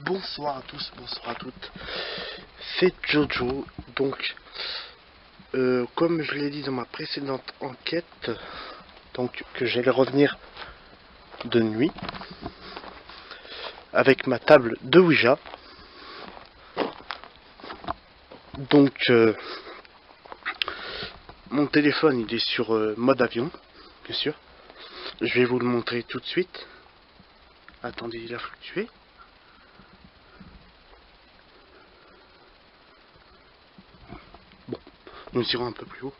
Bonsoir à tous, bonsoir à toutes. C'est Jojo. Donc, comme je l'ai dit dans ma précédente enquête, donc que j'allais revenir de nuit avec ma table de Ouija. Donc, mon téléphone il est sur mode avion, bien sûr. Je vais vous le montrer tout de suite. Attendez, il a fluctué. Bon, nous irons un peu plus haut.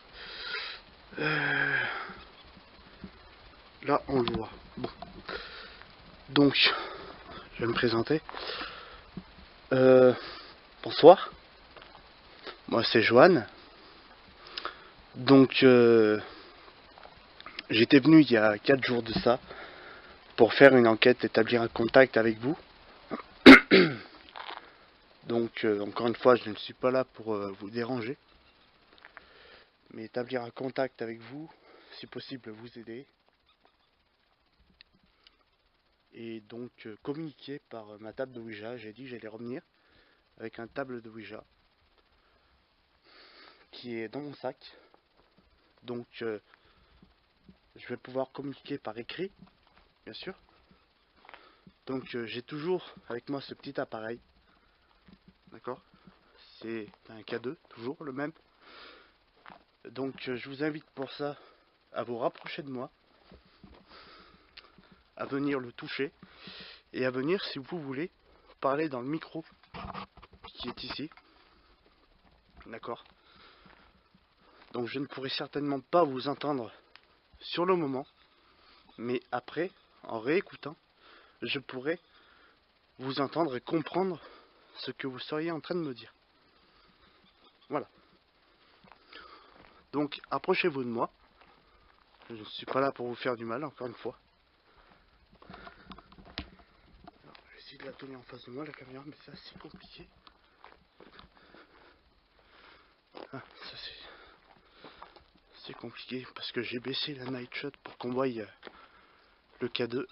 Là, on le voit. Bon. Donc, je vais me présenter. Bonsoir. Moi, c'est Joanne. Donc, j'étais venu il y a 4 jours de ça pour faire une enquête, établir un contact avec vous. Donc, encore une fois, je ne suis pas là pour vous déranger, mais établir un contact avec vous, si possible, vous aider. Et donc, communiquer par ma table de Ouija. J'ai dit que j'allais revenir avec un table de Ouija qui est dans mon sac. Donc, je vais pouvoir communiquer par écrit, bien sûr. Donc, j'ai toujours avec moi ce petit appareil. D'accord? C'est un K2, toujours le même. Donc, je vous invite pour ça à vous rapprocher de moi, à venir le toucher et à venir, si vous voulez, parler dans le micro qui est ici. D'accord? Donc, je ne pourrai certainement pas vous entendre sur le moment, mais après, en réécoutant, je pourrai vous entendre et comprendre ce que vous seriez en train de me dire. Voilà. Donc, approchez-vous de moi. Je ne suis pas là pour vous faire du mal, encore une fois. Alors, je vais essayer de la tenir en face de moi, la caméra, mais c'est assez compliqué. Ah, ça c'est compliqué parce que j'ai baissé la night shot pour qu'on voie le K2.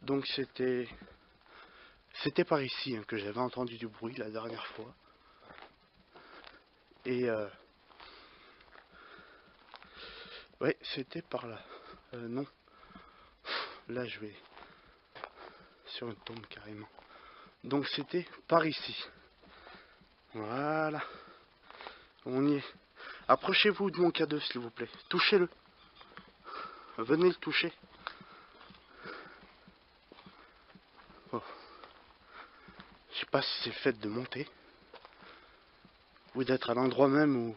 Donc c'était par ici que j'avais entendu du bruit la dernière fois. Et ouais, c'était par là. Non. Là je vais sur une tombe carrément. Donc c'était par ici. Voilà. On y est. Approchez-vous de mon K2 s'il vous plaît. Touchez-le. Venez le toucher. Oh. Je sais pas si c'est le fait de monter ou d'être à l'endroit même où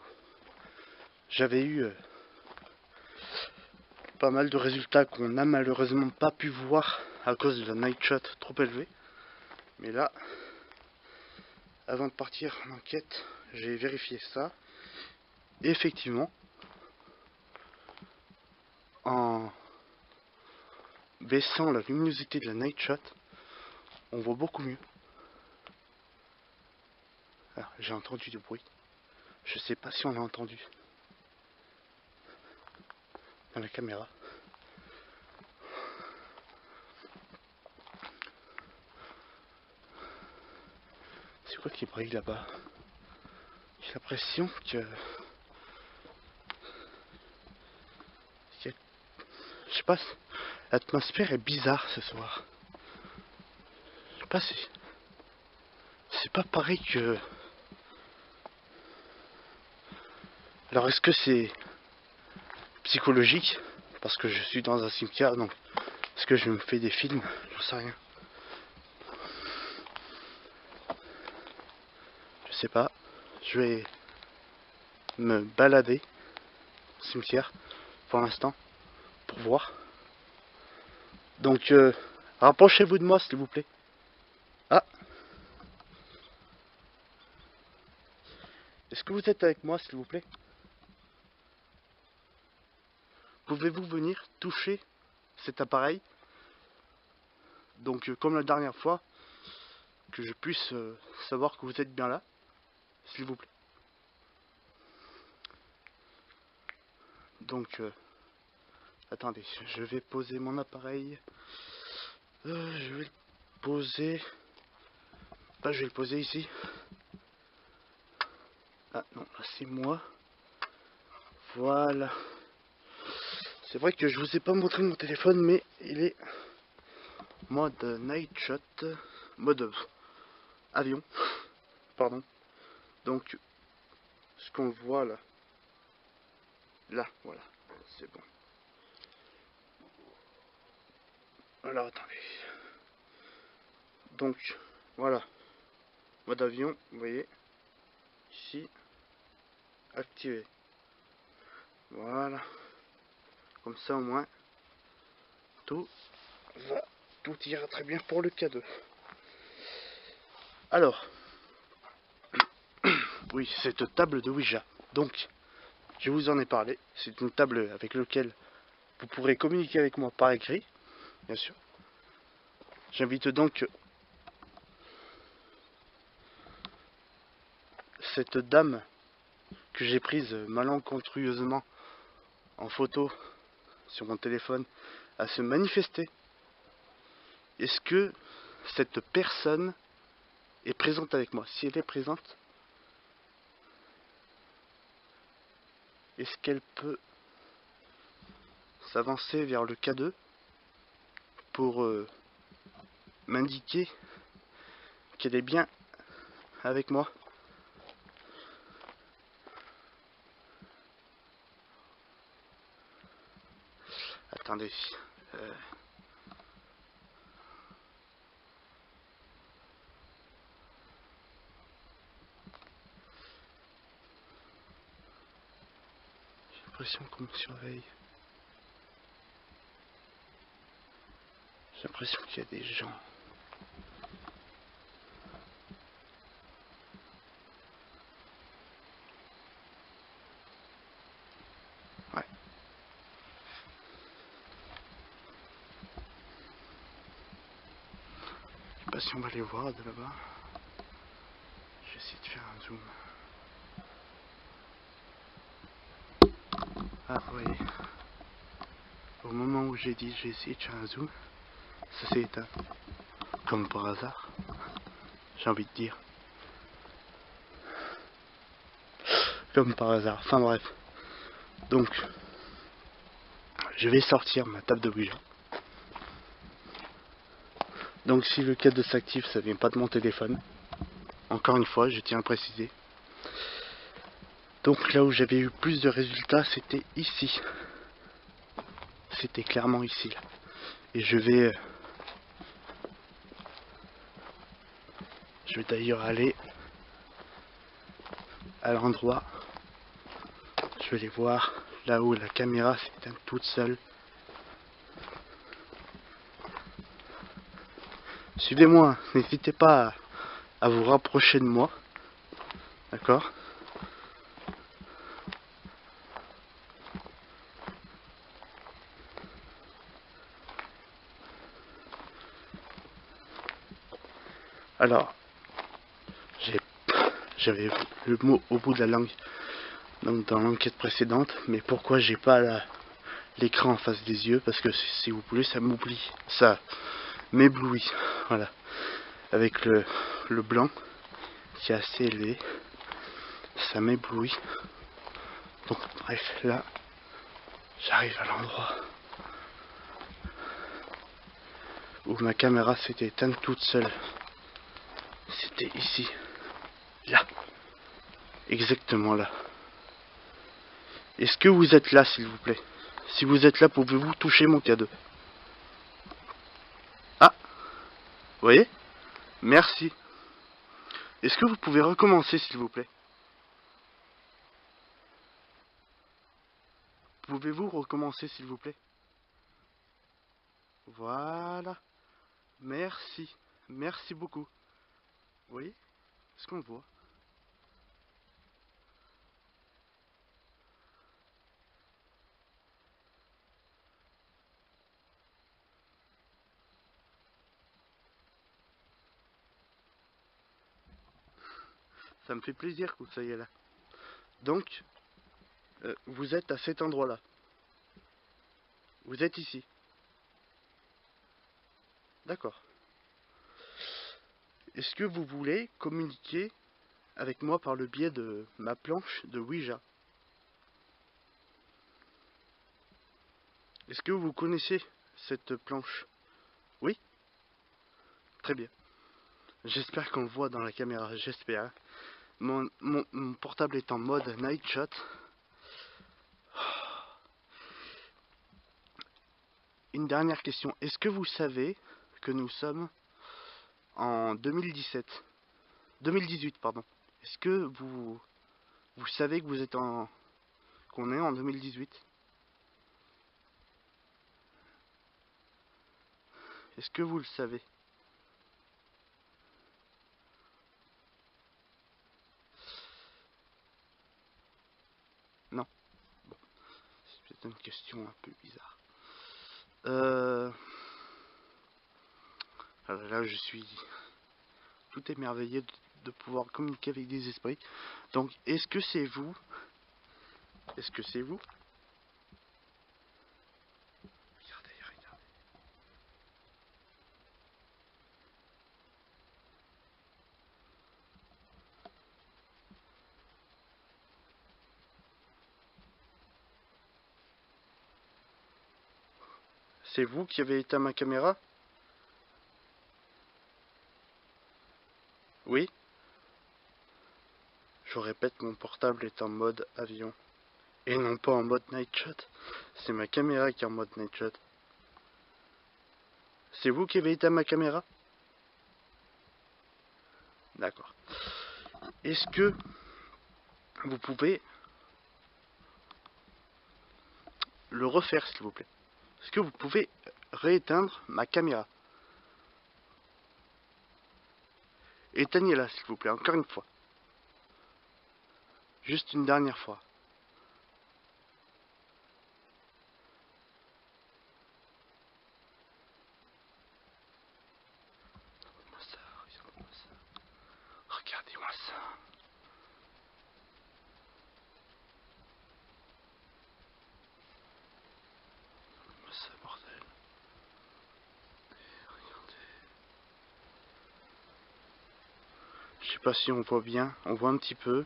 j'avais eu pas mal de résultats qu'on n'a malheureusement pas pu voir à cause de la night shot trop élevée. Mais là, avant de partir en enquête, j'ai vérifié ça. Et effectivement, en baissant la luminosité de la night shot, on voit beaucoup mieux. Alors, j'ai entendu du bruit. Je sais pas si on l'a entendu dans la caméra. C'est quoi qui brille là-bas? J'ai l'impression que... Je sais pas, l'atmosphère est bizarre ce soir. Je sais pas si... C'est pas pareil que... Alors est-ce que c'est psychologique? Parce que je suis dans un cimetière, donc... Est-ce que je me fais des films? J'en sais rien. Je sais pas. Je vais me balader au cimetière pour l'instant pour voir. Donc rapprochez-vous de moi s'il vous plaît. Ah. Est-ce que vous êtes avec moi s'il vous plaît? Pouvez-vous venir toucher cet appareil? Donc comme la dernière fois, que je puisse savoir que vous êtes bien là, s'il vous plaît. Donc Attendez, je vais poser mon appareil. Je vais le poser. Bah, je vais le poser ici. Ah non, là c'est moi. Voilà. C'est vrai que je vous ai pas montré mon téléphone, mais il est mode night shot, mode avion, pardon. Donc, ce qu'on voit là, voilà, c'est bon. Alors attendez. Donc, voilà, mode avion, vous voyez, ici, activé. Voilà, comme ça au moins, tout ira très bien pour le cadeau. Alors, oui, cette table de Ouija. Donc, je vous en ai parlé. C'est une table avec laquelle vous pourrez communiquer avec moi par écrit, bien sûr. J'invite donc cette dame que j'ai prise malencontreusement en photo sur mon téléphone à se manifester. Est-ce que cette personne est présente avec moi? Si elle est présente, est-ce qu'elle peut s'avancer vers le K2 pour m'indiquer qu'elle est bien avec moi? Attendez. J'ai l'impression qu'on me surveille. J'ai l'impression qu'il y a des gens. Ouais. Je sais pas si on va les voir de là-bas. Je vais essayer de faire un zoom. Ah, vous voyez. Au moment où j'ai dit j'ai essayé de faire un zoom, ça s'est éteint. Comme par hasard, j'ai envie de dire. Comme par hasard. Enfin bref. Donc, je vais sortir ma table de Ouija. Donc si le K2 s'active, ça vient pas de mon téléphone. Encore une fois, je tiens à le préciser. Donc là où j'avais eu plus de résultats, c'était ici. C'était clairement ici. Là. Et je vais d'ailleurs aller à l'endroit. Je vais les voir là où la caméra s'éteint toute seule. Suivez-moi, n'hésitez pas à vous rapprocher de moi. D'accord ? Alors, j'avais le mot au bout de la langue, donc dans l'enquête précédente, mais pourquoi j'ai pas l'écran en face des yeux? Parce que si vous voulez, ça m'oublie, ça m'éblouit, voilà, avec le blanc qui est assez élevé, ça m'éblouit. Donc bref, là, j'arrive à l'endroit où ma caméra s'était éteinte toute seule. C'était ici, là, exactement là. Est-ce que vous êtes là, s'il vous plaît? Si vous êtes là, pouvez-vous toucher mon cadeau? Ah, vous voyez? Merci. Est-ce que vous pouvez recommencer, s'il vous plaît? Pouvez-vous recommencer, s'il vous plaît? Voilà. Merci. Merci beaucoup. Vous voyez? Est-ce qu'on le voit? Ça me fait plaisir que vous soyez là. Donc, vous êtes à cet endroit-là. Vous êtes ici. D'accord. Est-ce que vous voulez communiquer avec moi par le biais de ma planche de Ouija? Est-ce que vous connaissez cette planche? Oui? Très bien. J'espère qu'on le voit dans la caméra, j'espère. Mon portable est en mode night shot. Une dernière question. Est-ce que vous savez que nous sommes en 2017? 2018, pardon. Est-ce que vous savez que vous êtes qu'on est en 2018? Est-ce que vous le savez? Non. Bon. C'est peut-être une question un peu bizarre. Alors là, je suis tout émerveillé de pouvoir communiquer avec des esprits. Donc, est-ce que c'est vous? Est-ce que c'est vous? Regardez, regardez. C'est vous qui avez éteint ma caméra? Oui? Je répète, mon portable est en mode avion. Et non pas en mode night shot. C'est ma caméra qui est en mode night shot. C'est vous qui avez éteint ma caméra? D'accord. Est-ce que vous pouvez le refaire, s'il vous plaît? Est-ce que vous pouvez rééteindre ma caméra? Éteignez-la, s'il vous plaît, encore une fois. Juste une dernière fois. Regardez-moi ça, regardez-moi ça. Regardez-moi ça. Regardez-moi ça, bordel. Regardez. Je sais pas si on voit bien. On voit un petit peu.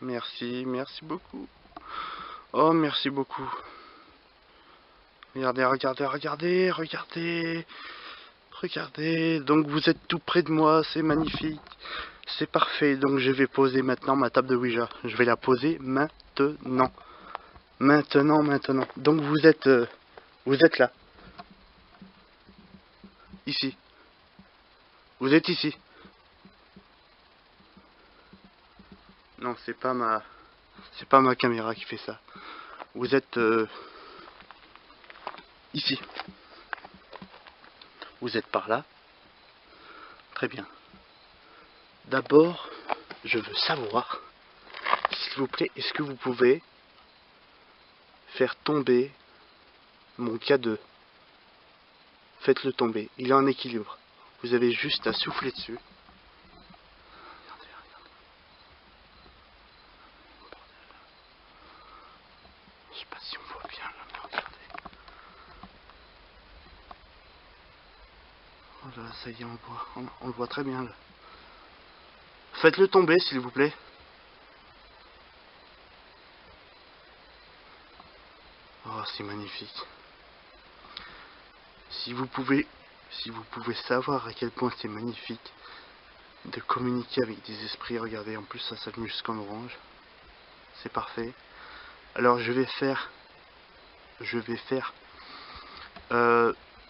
Merci, merci beaucoup. Oh, merci beaucoup. Regardez, regardez, regardez, regardez. Regardez, donc vous êtes tout près de moi, c'est magnifique. C'est parfait, donc je vais poser maintenant ma table de Ouija. Je vais la poser maintenant. Maintenant. Donc vous êtes là. Ici. Vous êtes ici. Non, c'est pas ma caméra qui fait ça. Vous êtes ici. Vous êtes par là. Très bien. D'abord, je veux savoir, s'il vous plaît, est-ce que vous pouvez faire tomber mon K2? Faites-le tomber. Il est en équilibre. Vous avez juste à souffler dessus. Regardez, regardez. Je sais pas si on voit bien là, mais regardez. Oh là, ça y est, on le voit très bien là. Faites-le tomber, s'il vous plaît. Oh, c'est magnifique. Si vous pouvez savoir à quel point c'est magnifique de communiquer avec des esprits, regardez, en plus ça s'allume jusqu'en orange. C'est parfait. Alors je vais faire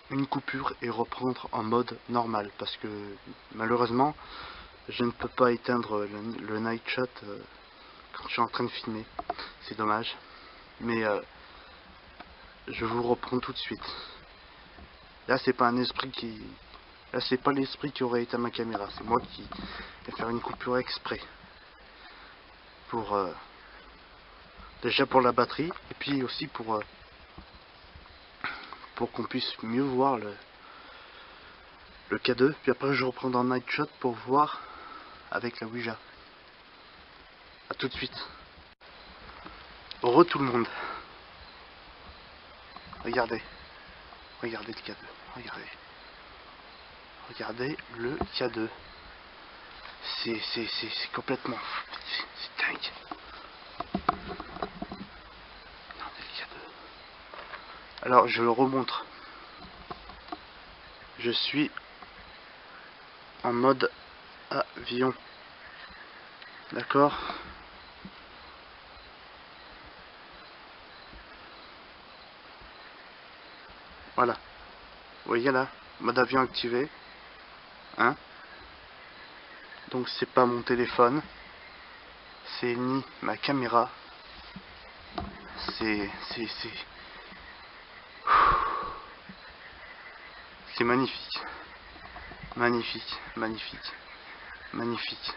une coupure et reprendre en mode normal parce que malheureusement je ne peux pas éteindre le night shot quand je suis en train de filmer. C'est dommage. Mais je vous reprends tout de suite. Là c'est pas un esprit qui... Là c'est pas l'esprit qui aurait éteint ma caméra. C'est moi qui vais faire une coupure exprès. Pour... déjà pour la batterie et puis aussi pour qu'on puisse mieux voir le K2, puis après je reprends dans Night Shot pour voir avec la Ouija. A tout de suite. Heureux tout le monde. Regardez. Regardez le K2. Regardez. Regardez le K2. C'est complètement... C'est dingue. Regardez le K2. Alors, je le remontre. Je suis en mode avion. D'accord? Voilà. Vous voyez là, mode avion activé. Hein? Donc c'est pas mon téléphone. C'est ni ma caméra. C'est magnifique. Magnifique. Magnifique. Magnifique.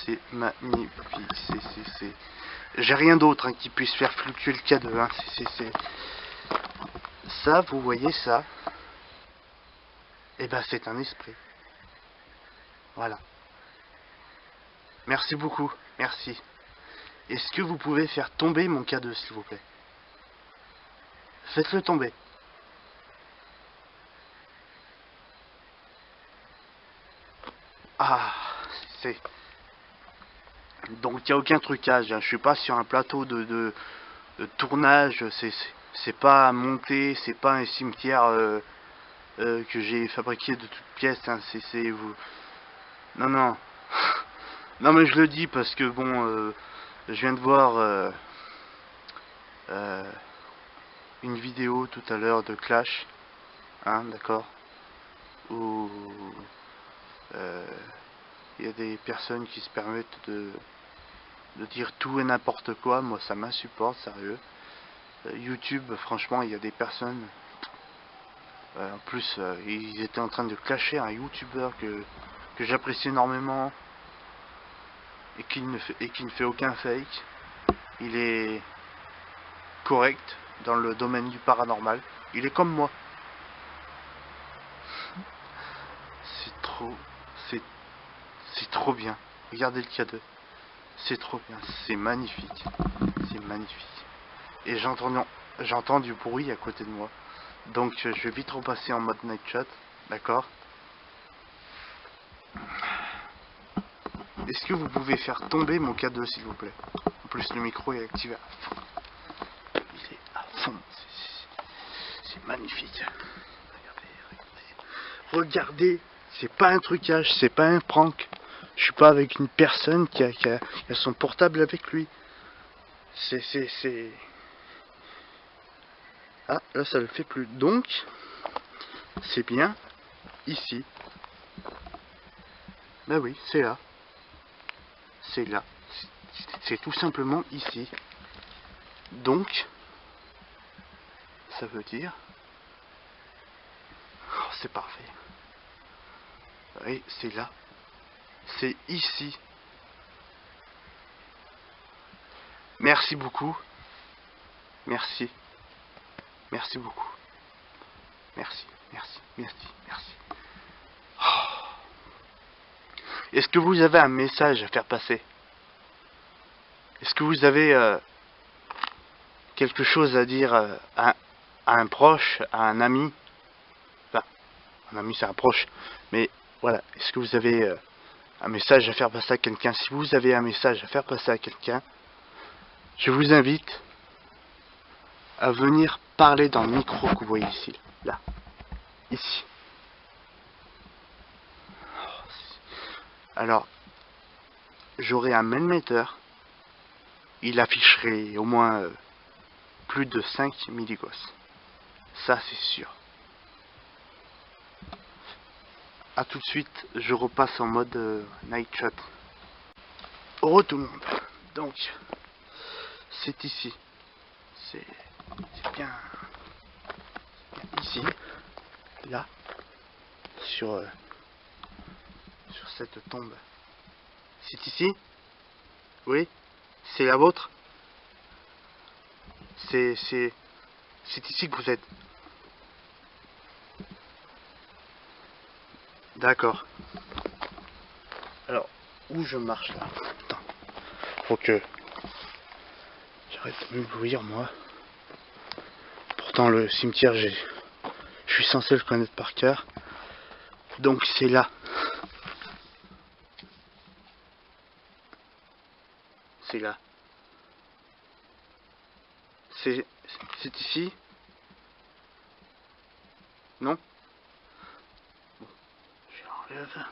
C'est magnifique. J'ai rien d'autre hein, qui puisse faire fluctuer le K2. Hein. Ça, vous voyez ça? Et ben c'est un esprit. Voilà. Merci beaucoup. Merci. Est-ce que vous pouvez faire tomber mon K2 s'il vous plaît? Faites-le tomber. Ah, c'est... Donc il n'y a aucun trucage, hein. Je suis pas sur un plateau de tournage, c'est pas à monter, c'est pas un cimetière que j'ai fabriqué de toutes pièces, hein. C'est vous... Non, non. Non mais je le dis parce que bon, je viens de voir une vidéo tout à l'heure de Clash, hein, d'accord, où il y a des personnes qui se permettent de dire tout et n'importe quoi. Moi ça m'insupporte, sérieux. YouTube, franchement, il y a des personnes, en plus ils étaient en train de clasher un youtubeur que j'apprécie énormément et qui ne fait aucun fake. Il est correct dans le domaine du paranormal, il est comme moi. C'est trop bien. Regardez le K2, c'est trop bien, c'est magnifique, c'est magnifique. Et j'entends du bruit à côté de moi, donc je vais vite repasser en mode night chat, d'accord? Est-ce que vous pouvez faire tomber mon K2 s'il vous plaît? En plus le micro est activé à fond. Il est à fond. C'est magnifique. Regardez. C'est pas un trucage, c'est pas un prank. Je suis pas avec une personne qui a son portable avec lui. C'est... Ah, là ça le fait plus. Donc, c'est bien ici. Ben oui, c'est là. C'est là. C'est tout simplement ici. Donc, ça veut dire... Oh, c'est parfait. Oui, c'est là. C'est ici. Merci beaucoup. Merci. Merci beaucoup. Merci, merci, merci, merci. Oh. Est-ce que vous avez un message à faire passer? Est-ce que vous avez quelque chose à dire à un proche, à un ami? Enfin, un ami c'est un proche, mais voilà. Est-ce que vous avez un message à faire passer à quelqu'un? Si vous avez un message à faire passer à quelqu'un, je vous invite à venir parler dans le micro que vous voyez ici, là, ici. Alors, j'aurai un mailmeter, il afficherait au moins plus de 5 milligauss. Ça, c'est sûr. A tout de suite, je repasse en mode night chat. Heureux tout le monde. Donc, c'est ici. C'est bien ici, là, sur cette tombe. C'est ici? Oui? C'est la vôtre? C'est ici que vous êtes? D'accord. Alors, où je marche là? Attends. Faut que j'arrête de me bouillir moi. Pourtant le cimetière, je suis censé le connaître par cœur. Donc c'est là. C'est là. C'est ici? Non? Bon, je l'enlève.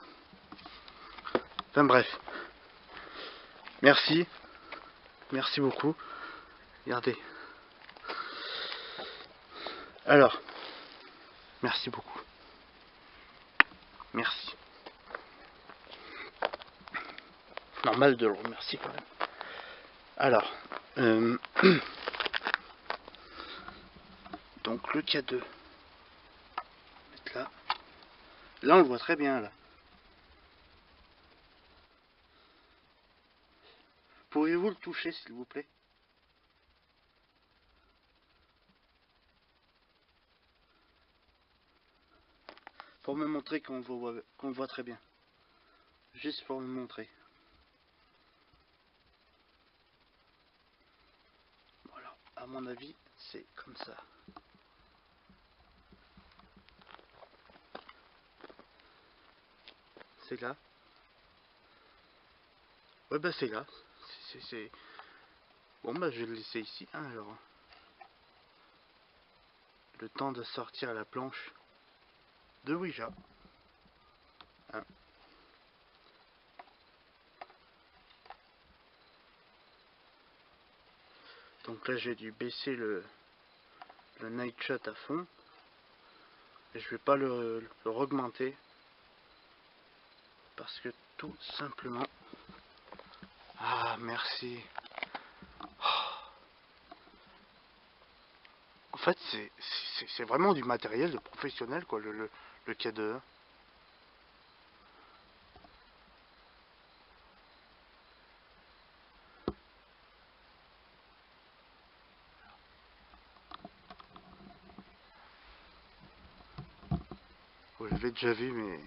Enfin bref. Merci. Merci beaucoup. Regardez. Alors. Merci beaucoup. Merci. Normal de le remercier quand même. Alors. Donc le K2. Mettre là. Là on le voit très bien là. Pourriez-vous le toucher s'il vous plaît? Pour me montrer qu'on voit très bien. Juste pour me montrer. Voilà, à mon avis, c'est comme ça. C'est là. Ouais bah c'est là. C'est... Bon bah je vais le laisser ici, hein, alors. Le temps de sortir la planche de Ouija. Hein. Donc là j'ai dû baisser le night shot à fond. Et je vais pas le augmenter. Parce que tout simplement... Ah merci. En fait c'est vraiment du matériel de professionnel quoi, le K2. Vous l'avez déjà vu mais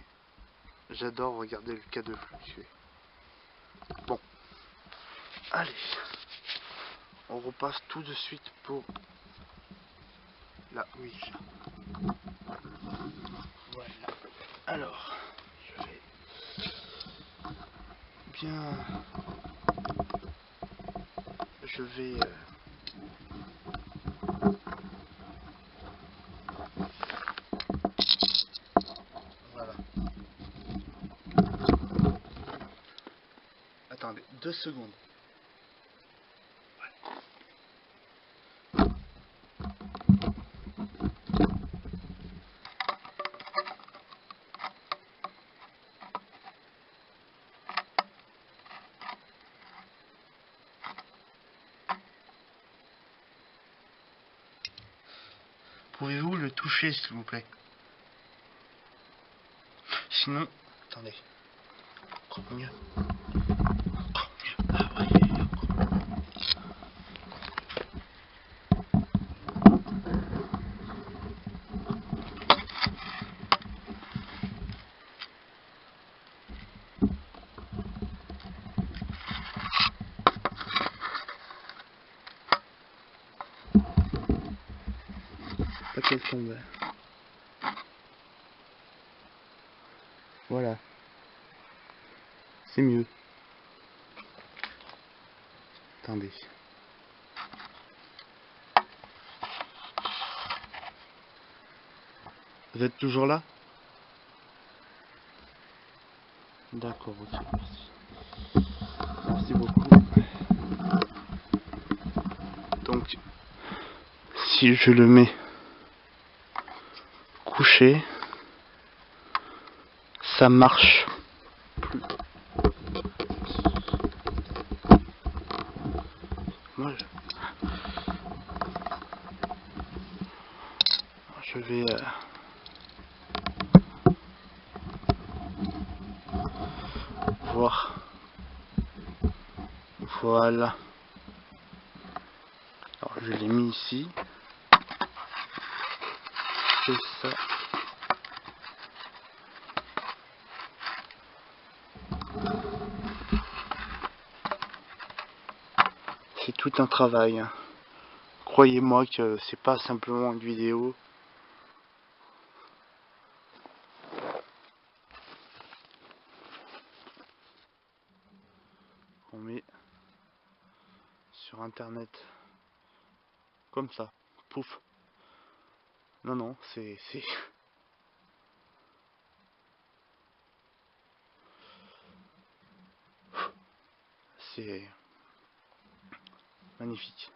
j'adore regarder le K2 fluctuer. Bon, allez, on repasse tout de suite pour la Ouija. Voilà. Alors, je vais bien... Je vais... Voilà. Attendez, 2 secondes. Pouvez-vous le toucher s'il vous plaît? Sinon, attendez. Encore mieux. Encore mieux. Ah ouais. Pas qu'elle tombe. Voilà. C'est mieux. Attendez. Vous êtes toujours là? D'accord, ok, merci. Merci beaucoup. Donc, si je le mets couché, ça marche plus. Moi, je vais... voir. Voilà. Alors je l'ai mis ici. C'est ça. C'est tout un travail. croyez-moi que c'est pas simplement une vidéo. On met sur internet comme ça, pouf. Non, non, c'est c'est magnifique.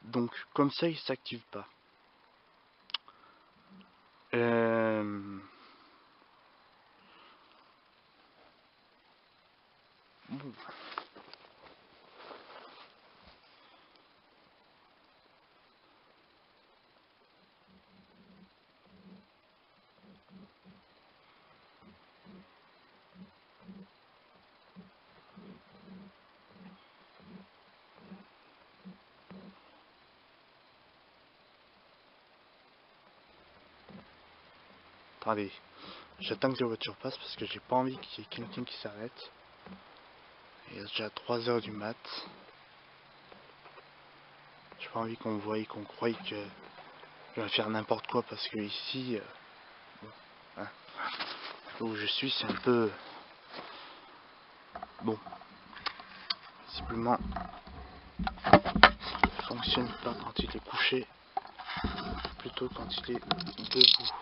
Donc comme ça il s'active pas. Bon. Attendez, j'attends que la voiture passe parce que j'ai pas envie qu'il y ait quelqu'un qui s'arrête. Il est déjà 3 h du mat. J'ai pas envie qu'on me voie et qu'on croie que je vais faire n'importe quoi parce que ici, bon, hein, où je suis, c'est un peu bon. Visiblement, ça fonctionne pas quand il est couché, plutôt quand il est debout.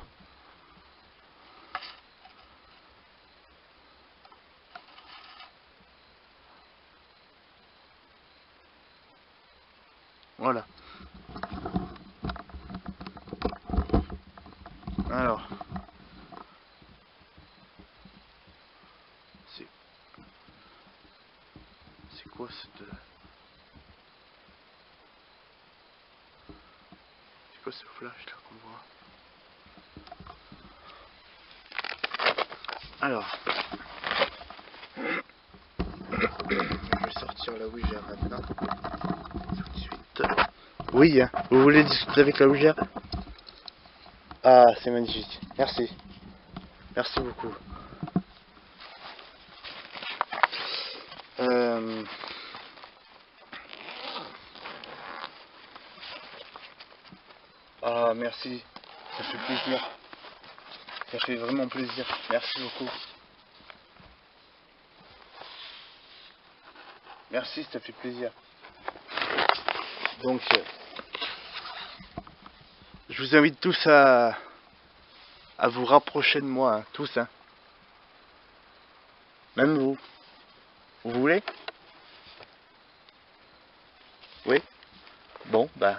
Voilà. Alors, c'est quoi cette... C'est quoi ce flash là qu'on voit? Alors, je vais sortir la Ouija maintenant. Tout de suite. Oui, hein. Vous voulez discuter avec la Ouija? Ah, c'est magnifique. Merci. Merci beaucoup. Ah, merci. Ça fait plaisir. Ça fait vraiment plaisir. Merci beaucoup. Merci, ça fait plaisir. Donc, je vous invite tous à vous rapprocher de moi, hein, tous. Hein. Même vous. Vous voulez? Oui? Bon, ben...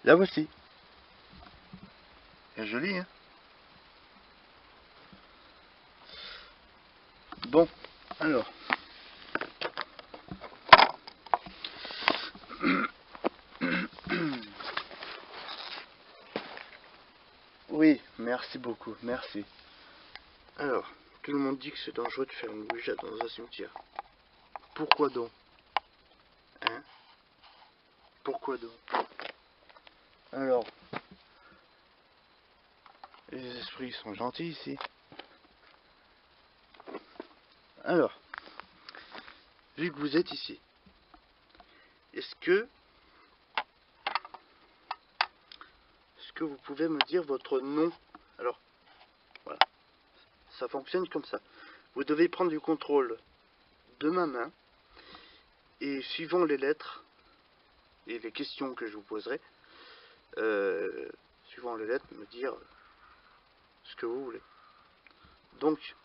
Là voici. C'est joli, hein? Bon, alors... Oui, merci beaucoup, merci. Alors, tout le monde dit que c'est dangereux de faire une Ouija dans un cimetière. Pourquoi donc? Hein? Pourquoi donc? Alors, les esprits sont gentils ici. Alors, vu que vous êtes ici, est-ce que vous pouvez me dire votre nom? Alors, voilà, ça fonctionne comme ça. Vous devez prendre du contrôle de ma main et suivant les lettres et les questions que je vous poserai, suivant les lettres, me dire ce que vous voulez. Donc,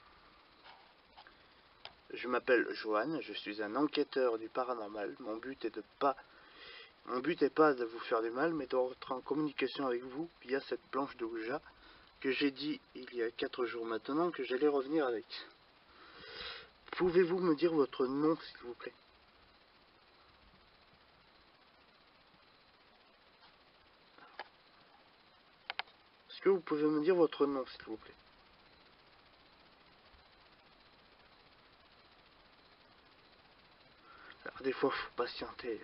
je m'appelle Johan, je suis un enquêteur du paranormal. Mon but est pas de vous faire du mal, mais d'entrer en communication avec vous via cette planche de Ouija que j'ai dit il y a 4 jours maintenant que j'allais revenir avec. Pouvez-vous me dire votre nom, s'il vous plaît? Est-ce que vous pouvez me dire votre nom, s'il vous plaît? Alors, des fois, faut patienter.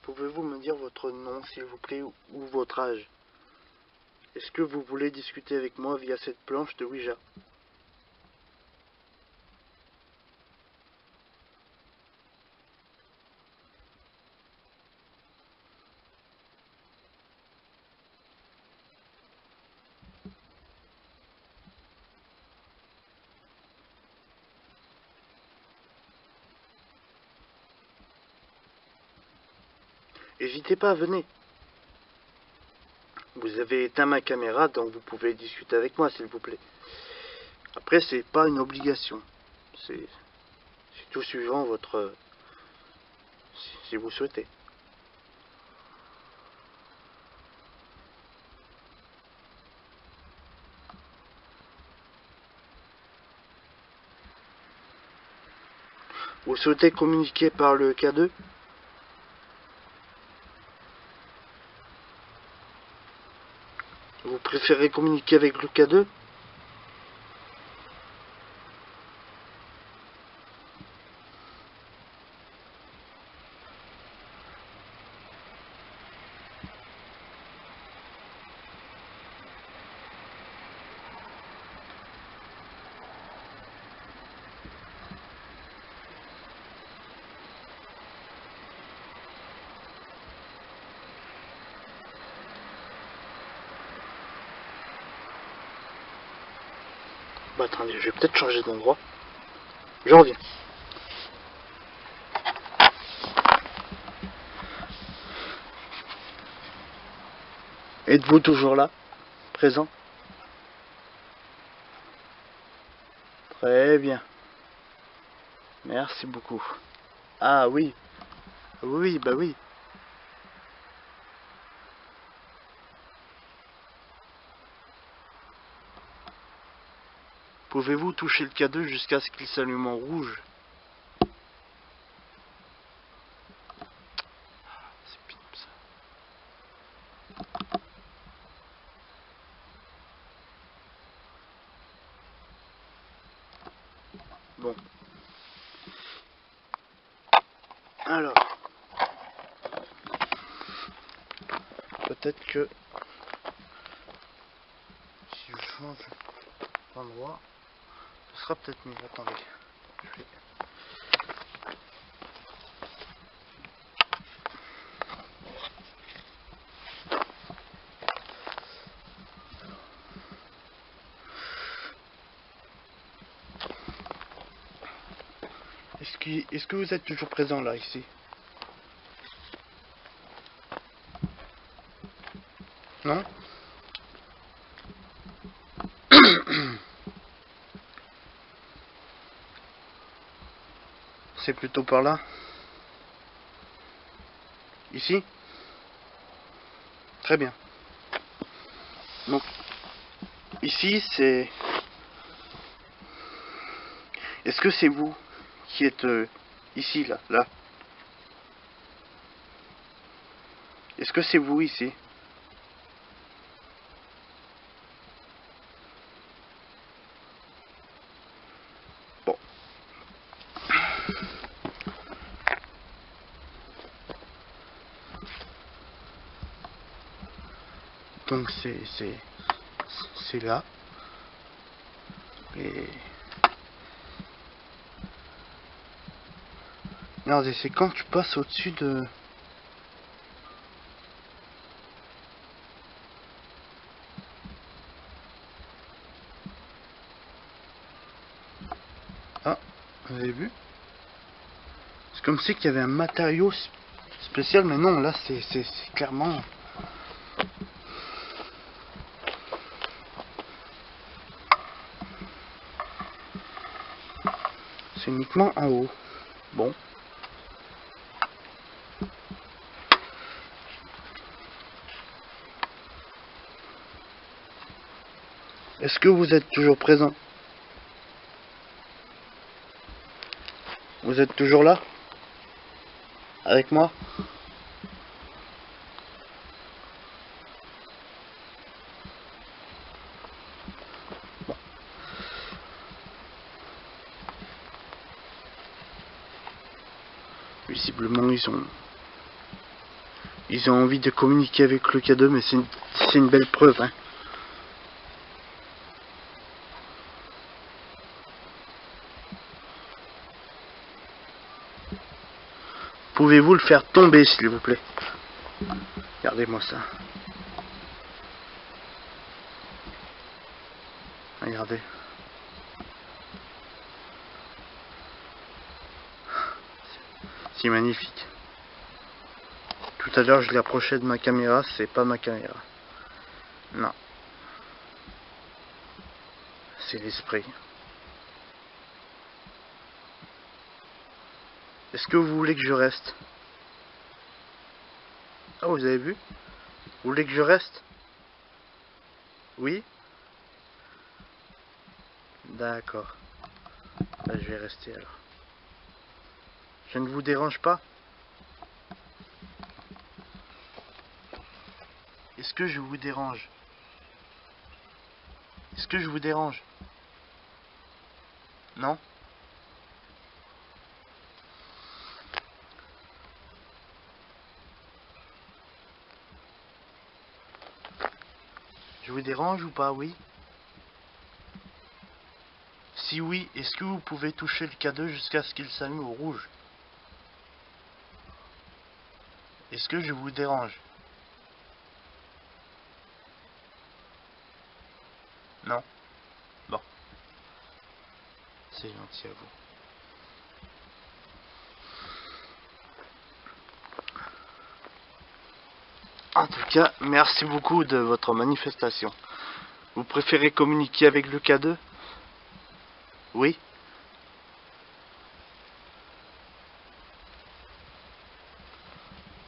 Pouvez-vous me dire votre nom, s'il vous plaît, ou votre âge? Est-ce que vous voulez discuter avec moi via cette planche de Ouija? N'hésitez pas, venez. Vous avez éteint ma caméra, donc vous pouvez discuter avec moi, s'il vous plaît. Après, c'est pas une obligation. C'est tout suivant votre... si vous souhaitez. Vous souhaitez communiquer par le K2? Vous préférez communiquer avec le K2? Bah attendez, je vais peut-être changer d'endroit. Je reviens. Êtes-vous toujours là? Présent? Très bien. Merci beaucoup. Ah oui. Oui, bah oui. Pouvez-vous toucher le K2 jusqu'à ce qu'il s'allume en rouge? C'est pénible ça. Bon. Alors. Peut-être que si je change d'endroit, ce sera peut-être mieux. Attendez. Est-ce que vous êtes toujours présent là, ici? Non? C'est plutôt par là? Ici? Très bien. Donc, ici, c'est... Est-ce que c'est vous qui êtes ici, là? Est-ce que c'est vous ici? Bon. Donc c'est là. Et... Regardez, c'est quand tu passes au-dessus de... Ah, vous avez vu? C'est comme si qu'il y avait un matériau spécial, mais non, là c'est clairement... C'est uniquement en haut. Bon. Est-ce que vous êtes toujours présent? Vous êtes toujours là? Avec moi? Bon. Visiblement ils ont envie de communiquer avec le K2, mais c'est une belle preuve, hein. Pouvez-vous le faire tomber, s'il vous plaît? Regardez-moi ça. Regardez. C'est magnifique. Tout à l'heure, je l'ai approché de ma caméra, c'est pas ma caméra. Non. C'est l'esprit. Est-ce que vous voulez que je reste? Ah, vous avez vu? Vous voulez que je reste? Oui? D'accord. Là, je vais rester alors. Je ne vous dérange pas? Est-ce que je vous dérange? Est-ce que je vous dérange? Non? Je vous dérange ou pas? Oui? Si oui, est-ce que vous pouvez toucher le K2 jusqu'à ce qu'il s'allume au rouge? Est-ce que je vous dérange? Non? Bon. C'est gentil à vous. En tout cas, merci beaucoup de votre manifestation. Vous préférez communiquer avec le K2? Oui?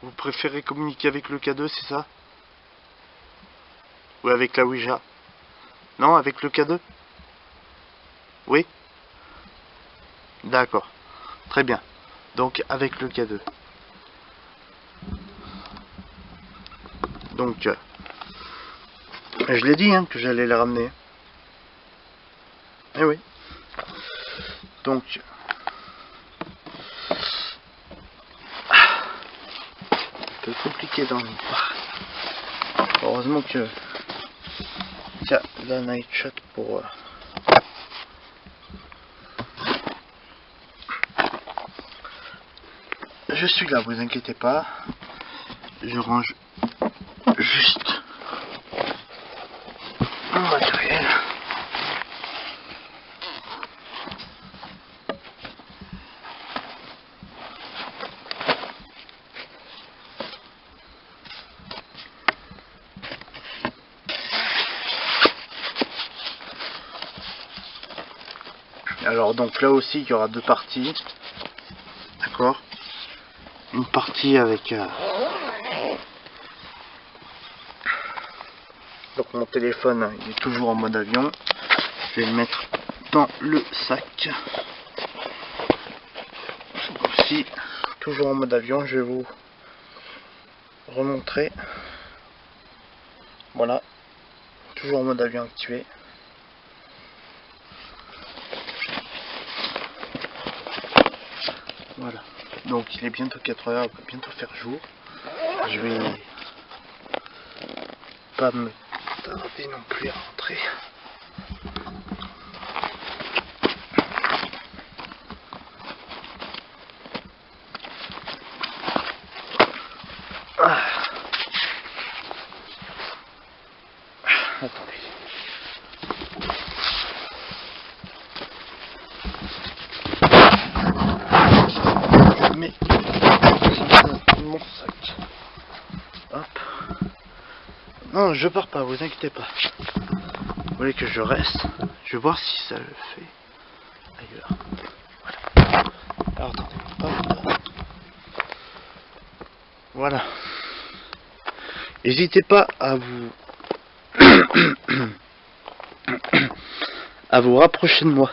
Vous préférez communiquer avec le K2, c'est ça? Ou avec la Ouija? Non, avec le K2? Oui? D'accord. Très bien. Donc, avec le K2. Donc, je l'ai dit hein, que j'allais la ramener. Eh oui. Donc, un peu compliqué dans le bar. Heureusement que il y a la night shot pour... Je suis là, vous inquiétez pas. Je range juste mon matériel. Alors donc là aussi il y aura deux parties, d'accord. Une partie avec donc mon téléphone il est toujours en mode avion. Je vais le mettre dans le sac. Aussi toujours en mode avion. Je vais vous remontrer. Voilà, toujours en mode avion activé. Voilà, donc il est bientôt 4 heures, il va bientôt faire jour. Je vais pas me tarder non plus à rentrer. Ah. Attendez. Mais mon sac. Hop. Non, je pars pas, vous inquiétez pas. Vous voulez que je reste? Je vais voir si ça le fait ailleurs. Voilà. Alors attendez. Hop. Voilà. N'hésitez pas à vous à vous rapprocher de moi.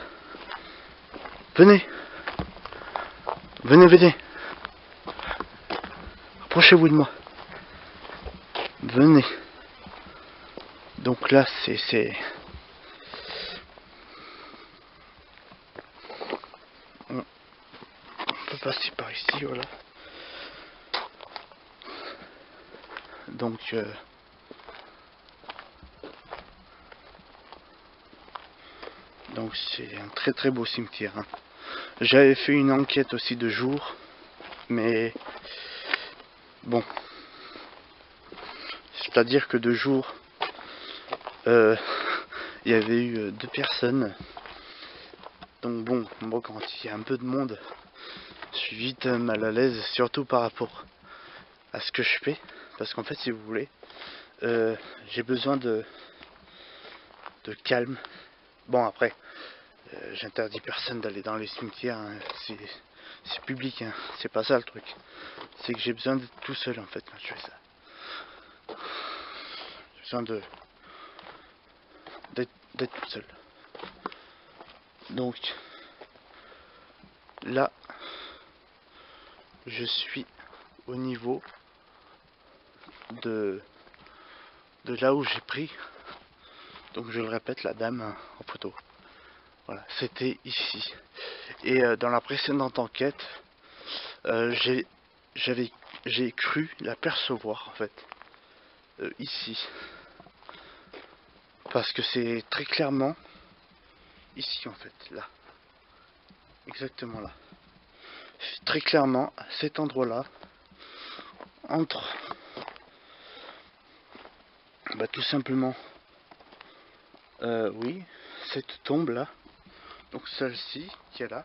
Venez. Venez, venez. Rapprochez-vous de moi. Venez. Donc là, c'est... On peut passer par ici, voilà. Donc... Donc c'est un très très beau cimetière. Hein. J'avais fait une enquête aussi de jour. Mais bon, c'est-à-dire que 2 jours, il y avait eu 2 personnes. Donc bon, moi quand il y a un peu de monde, je suis vite mal à l'aise, surtout par rapport à ce que je fais. Parce qu'en fait, si vous voulez, j'ai besoin de calme. Bon, après, j'interdis personne d'aller dans les cimetières, hein. C'est public, hein. C'est pas ça le truc. C'est que j'ai besoin d'être tout seul en fait quand je fais ça. J'ai besoin d'être tout seul. Donc là, je suis au niveau de là où j'ai pris, donc je le répète, la dame en photo. Voilà, c'était ici. Et dans la précédente enquête, j'ai cru la percevoir en fait ici, parce que c'est très clairement ici en fait, là, exactement là. C'est très clairement à cet endroit là, entre tout simplement oui, cette tombe là, donc celle-ci qui est là,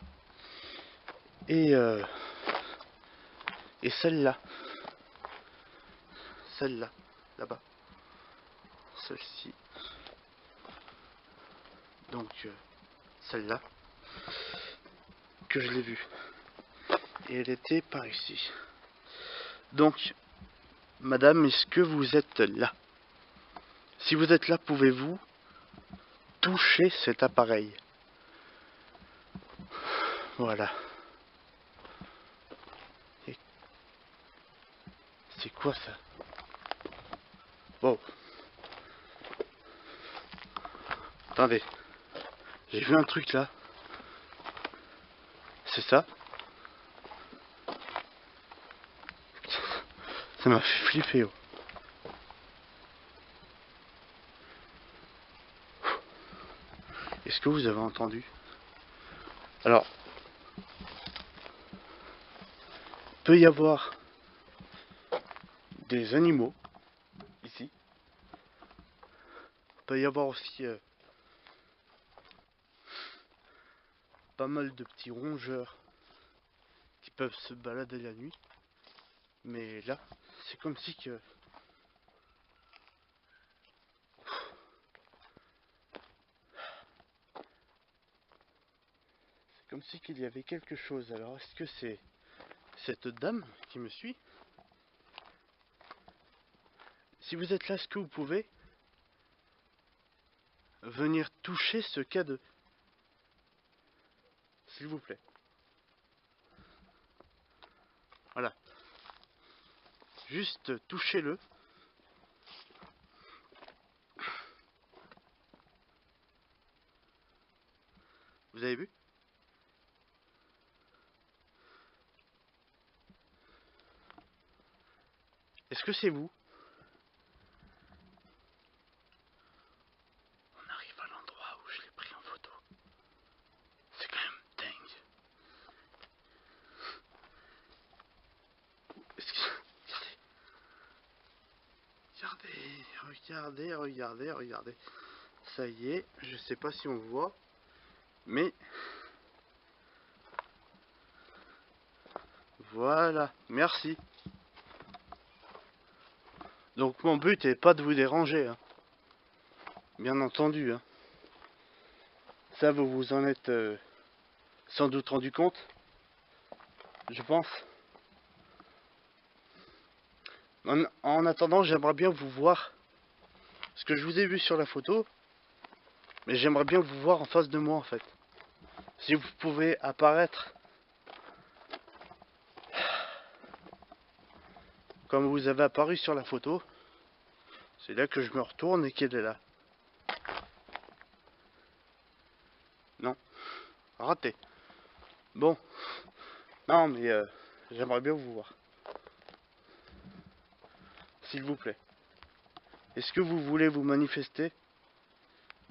et celle-là, là-bas, celle-ci, donc celle-là, que je l'ai vue, et elle était par ici. Donc, madame, est-ce que vous êtes là? Si vous êtes là, pouvez-vous toucher cet appareil? Voilà. Et c'est quoi ça? Wow. Attendez. J'ai vu un truc là. C'est ça? Ça m'a fait flipper. Oh. Est-ce que vous avez entendu? Alors, peut y avoir des animaux ici. Peut y avoir aussi pas mal de petits rongeurs qui peuvent se balader la nuit. Mais là, c'est comme si que... C'est comme si qu'il y avait quelque chose. Alors, est-ce que c'est cette dame qui me suit? Si vous êtes là, est-ce que vous pouvez venir toucher ce cadeau? S'il vous plaît. Voilà. Juste touchez-le. Vous avez vu? Est-ce que c'est vous? On arrive à l'endroit où je l'ai pris en photo. C'est quand même dingue. Est-ce que... Regardez. Ça y est, je sais pas si on voit, mais voilà, merci. Donc mon but n'est pas de vous déranger, hein. Bien entendu, hein. Ça vous vous en êtes sans doute rendu compte, je pense. En attendant, j'aimerais bien vous voir, parce que je vous ai vu sur la photo, mais j'aimerais bien vous voir en face de moi en fait. Si vous pouvez apparaître comme vous avez apparu sur la photo, c'est là que je me retourne et qu'elle est là. Non, raté. Bon, non mais j'aimerais bien vous voir. S'il vous plaît. Est-ce que vous voulez vous manifester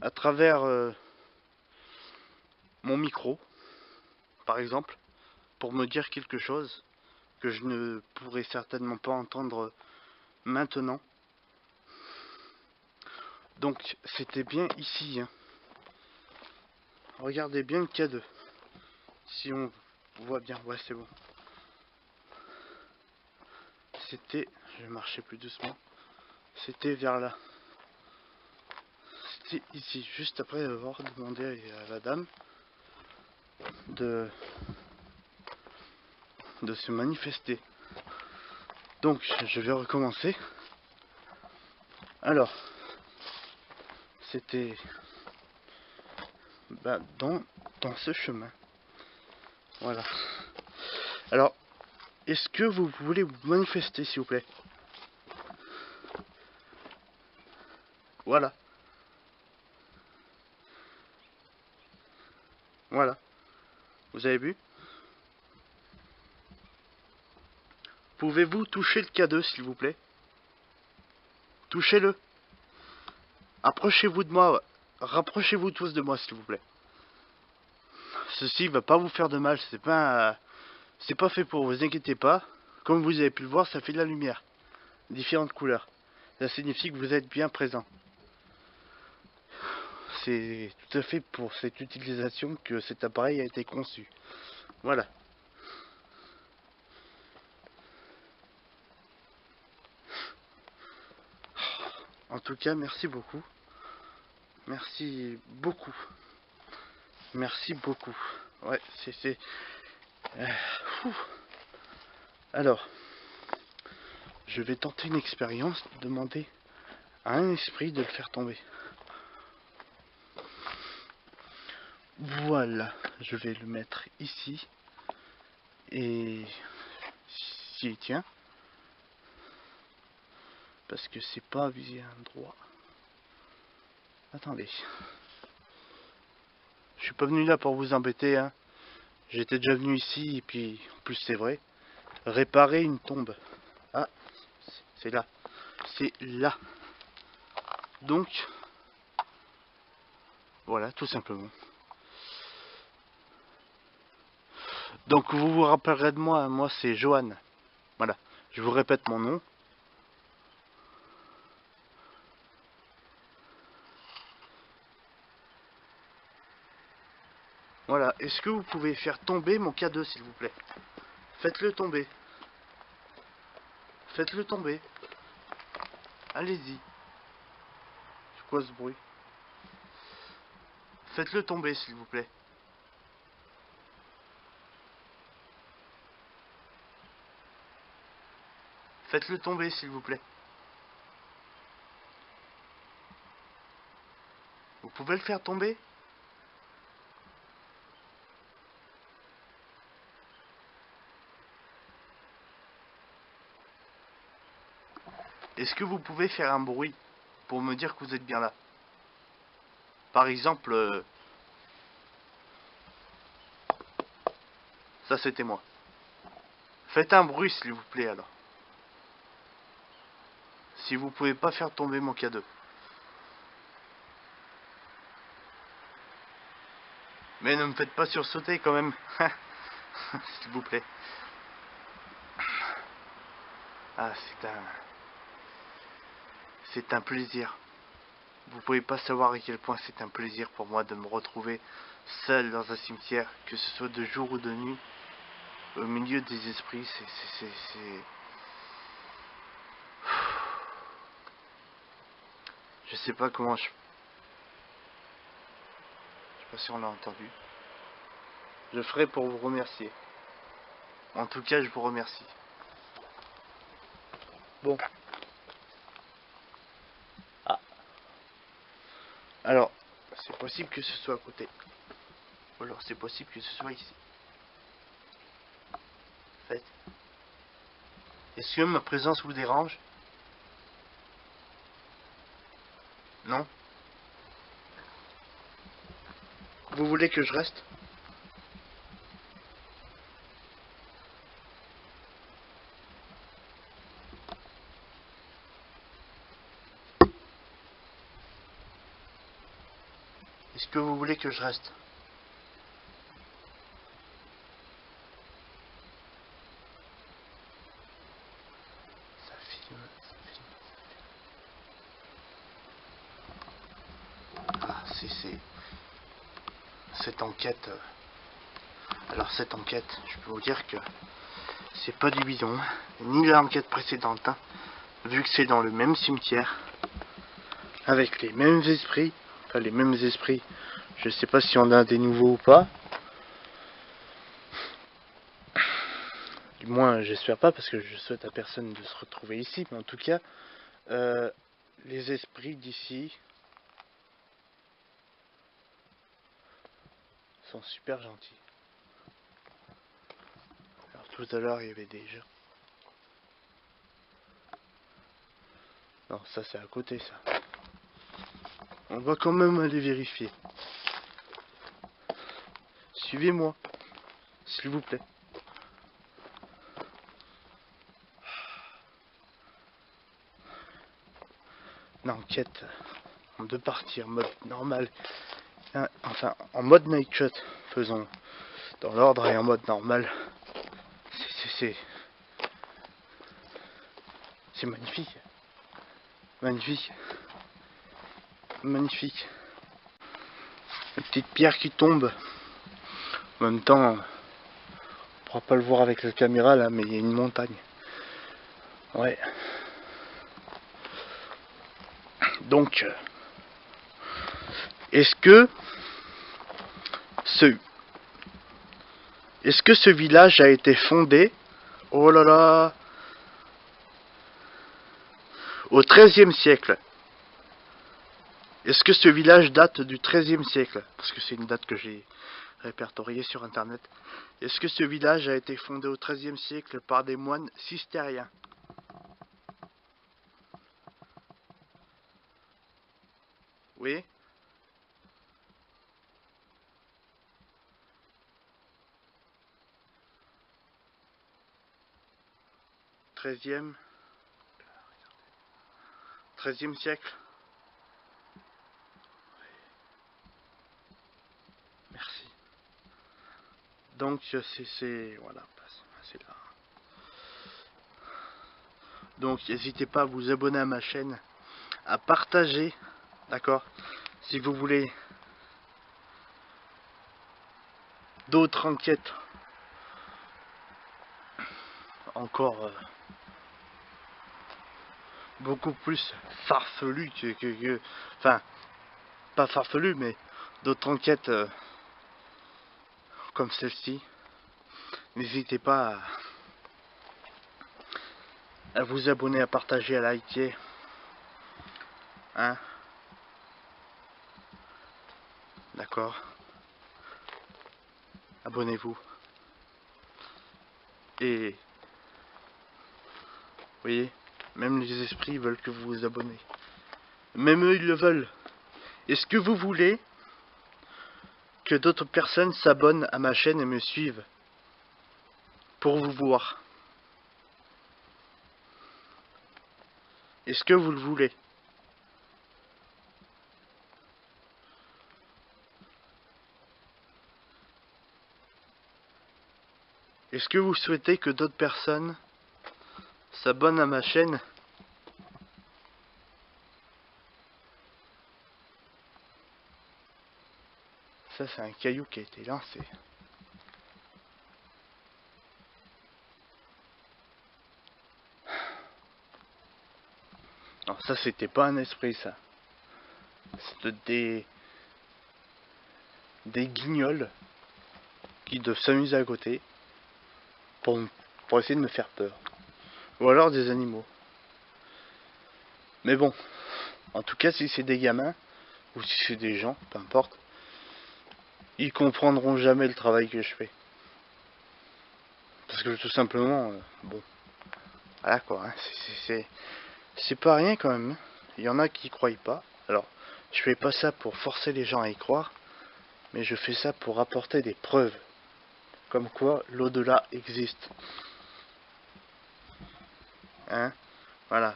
à travers mon micro, par exemple, pour me dire quelque chose, que je ne pourrai certainement pas entendre maintenant. Donc c'était bien ici, hein. Regardez bien le K2. Si on voit bien, ouais c'est bon. C'était, je vais marcher plus doucement. C'était vers là. C'était ici, juste après avoir demandé à la dame de se manifester. Donc je vais recommencer. Alors, c'était dans ce chemin. Voilà. Alors, est-ce que vous voulez vous manifester, s'il vous plaît? Voilà. Voilà. Vous avez vu? Pouvez-vous toucher le K2, s'il vous plaît? Touchez-le. Approchez-vous de moi. Rapprochez-vous tous de moi, s'il vous plaît. Ceci va pas vous faire de mal. C'est pas fait pour vous, inquiétez pas. Comme vous avez pu le voir, ça fait de la lumière. Différentes couleurs. Ça signifie que vous êtes bien présent. C'est tout à fait pour cette utilisation que cet appareil a été conçu. Voilà. En tout cas, merci beaucoup. Merci beaucoup. Merci beaucoup. Ouais, c'est... Alors, je vais tenter une expérience, demander à un esprit de le faire tomber. Voilà, je vais le mettre ici. Et s'il tient, parce que c'est pas visé à un endroit. Attendez. Je suis pas venu là pour vous embêter, hein. J'étais déjà venu ici, et puis, en plus c'est vrai, réparer une tombe. Ah, c'est là. C'est là. Donc, voilà, tout simplement. Donc, vous vous rappellerez de moi, moi c'est Johan. Voilà, je vous répète mon nom. Voilà, est-ce que vous pouvez faire tomber mon K2, s'il vous plaît? Faites-le tomber. Faites-le tomber. Allez-y. C'est quoi ce bruit? Faites-le tomber, s'il vous plaît. Faites-le tomber, s'il vous plaît. Vous pouvez le faire tomber? Est-ce que vous pouvez faire un bruit pour me dire que vous êtes bien là? Par exemple, ça c'était moi. Faites un bruit, s'il vous plaît, alors. Si vous pouvez pas faire tomber mon K2. Mais ne me faites pas sursauter quand même. S'il vous plaît. Ah, c'est un plaisir. Vous pouvez pas savoir à quel point c'est un plaisir pour moi de me retrouver seul dans un cimetière, que ce soit de jour ou de nuit, au milieu des esprits. C'est... Je sais pas comment je... Je sais pas si on l'a entendu. Je ferai pour vous remercier. En tout cas, je vous remercie. Bon. Ah. Alors, c'est possible que ce soit à côté. Ou alors c'est possible que ce soit ici. En fait. Est-ce que ma présence vous dérange? Non? Vous voulez que je reste? Est-ce que vous voulez que je reste? cette enquête. Alors cette enquête, je peux vous dire que c'est pas du bidon, ni l'enquête précédente, hein, vu que c'est dans le même cimetière, avec les mêmes esprits, enfin les mêmes esprits, je sais pas si on a des nouveaux ou pas, du moins j'espère pas parce que je souhaite à personne de se retrouver ici, mais en tout cas, les esprits d'ici sont super gentils. Alors tout à l'heure il y avait des gens. Non, ça c'est à côté ça. On va quand même aller vérifier. Suivez-moi, s'il vous plaît. L'enquête en deux parties, en mode normal. Enfin, en mode night shot, faisons dans l'ordre et en mode normal. C'est magnifique. Magnifique. Magnifique. Une petite pierre qui tombe. En même temps, on ne pourra pas le voir avec la caméra là, mais il y a une montagne. Ouais. Donc, est-ce que ce village a été fondé, oh là là, au XIIIe siècle? Est-ce que ce village date du XIIIe siècle? Parce que c'est une date que j'ai répertoriée sur internet. Est-ce que ce village a été fondé au XIIIe siècle par des moines cisterciens? Oui? XIIIe siècle? Merci. Donc c'est voilà, c'est là. Donc n'hésitez pas à vous abonner à ma chaîne, à partager, d'accord? Si vous voulez d'autres enquêtes encore beaucoup plus farfelues enfin, pas farfelues, mais d'autres enquêtes comme celle-ci, n'hésitez pas à vous abonner, à partager, à liker, hein, d'accord? Abonnez-vous. Et vous voyez, même les esprits veulent que vous vous abonnez. Même eux, ils le veulent. Est-ce que vous voulez que d'autres personnes s'abonnent à ma chaîne et me suivent pour vous voir? Est-ce que vous le voulez? Est-ce que vous souhaitez que d'autres personnes s'abonnent à ma chaîne? Ça, c'est un caillou qui a été lancé. Non, ça, c'était pas un esprit, ça. C'était des guignols qui doivent s'amuser à côté pour essayer de me faire peur. Ou alors des animaux. Mais bon, en tout cas, si c'est des gamins, ou si c'est des gens, peu importe, ils comprendront jamais le travail que je fais. Parce que tout simplement, bon, voilà quoi, hein, c'est pas rien quand même. Il y en a qui y croient pas. Alors, je fais pas ça pour forcer les gens à y croire, mais je fais ça pour apporter des preuves. Comme quoi l'au-delà existe. Hein? Voilà.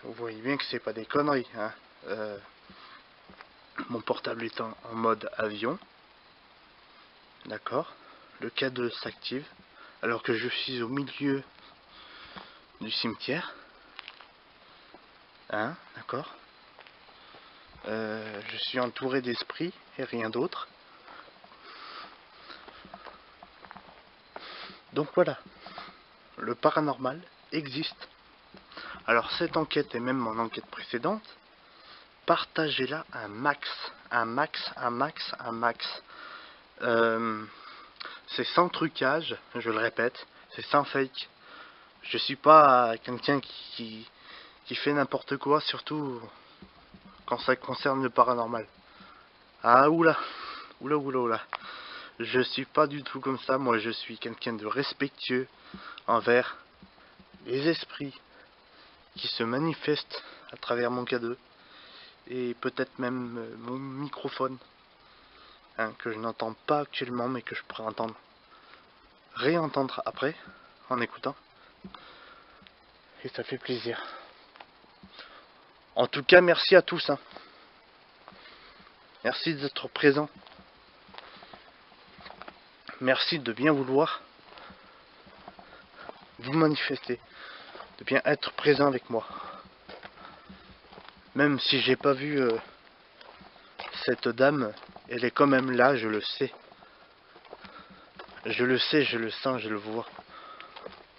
Vous voyez bien que c'est pas des conneries. Hein? Mon portable est en mode avion. D'accord. Le cadre s'active. Alors que je suis au milieu du cimetière. Hein? D'accord. Je suis entouré d'esprits et rien d'autre. Donc voilà, le paranormal existe. Alors cette enquête et même mon enquête précédente, partagez-la un max, un max, un max, un max. C'est sans trucage, je le répète, c'est sans fake. Je suis pas quelqu'un qui fait n'importe quoi, surtout quand ça concerne le paranormal. Ah oula, oula, oula, oula. Je suis pas du tout comme ça, moi je suis quelqu'un de respectueux envers les esprits qui se manifestent à travers mon cadeau et peut-être même mon microphone, hein, que je n'entends pas actuellement mais que je pourrais entendre, réentendre après en écoutant, et ça fait plaisir. En tout cas, merci à tous, hein. Merci d'être présents, merci de bien vouloir vous manifester, de bien être présent avec moi. Même si j'ai pas vu cette dame, elle est quand même là, je le sais. Je le sais, je le sens, je le vois.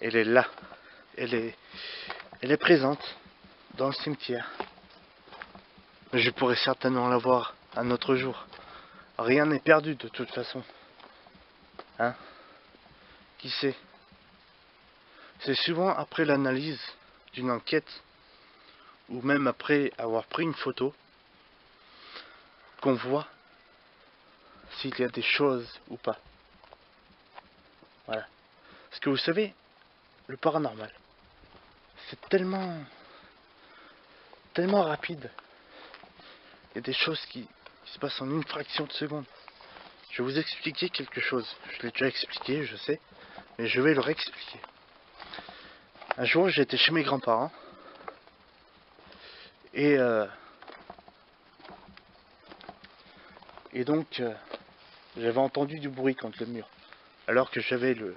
Elle est là. Elle est présente dans le cimetière. Je pourrais certainement la voir un autre jour. Rien n'est perdu de toute façon. Hein? Qui sait? C'est souvent après l'analyse d'une enquête, ou même après avoir pris une photo, qu'on voit s'il y a des choses ou pas. Voilà. Parce que vous savez, le paranormal, c'est tellement rapide. Il y a des choses qui se passent en une fraction de seconde. Je vais vous expliquer quelque chose. Je l'ai déjà expliqué, je sais, mais je vais le réexpliquer. Un jour, j'étais chez mes grands-parents et donc j'avais entendu du bruit contre le mur, alors que j'avais le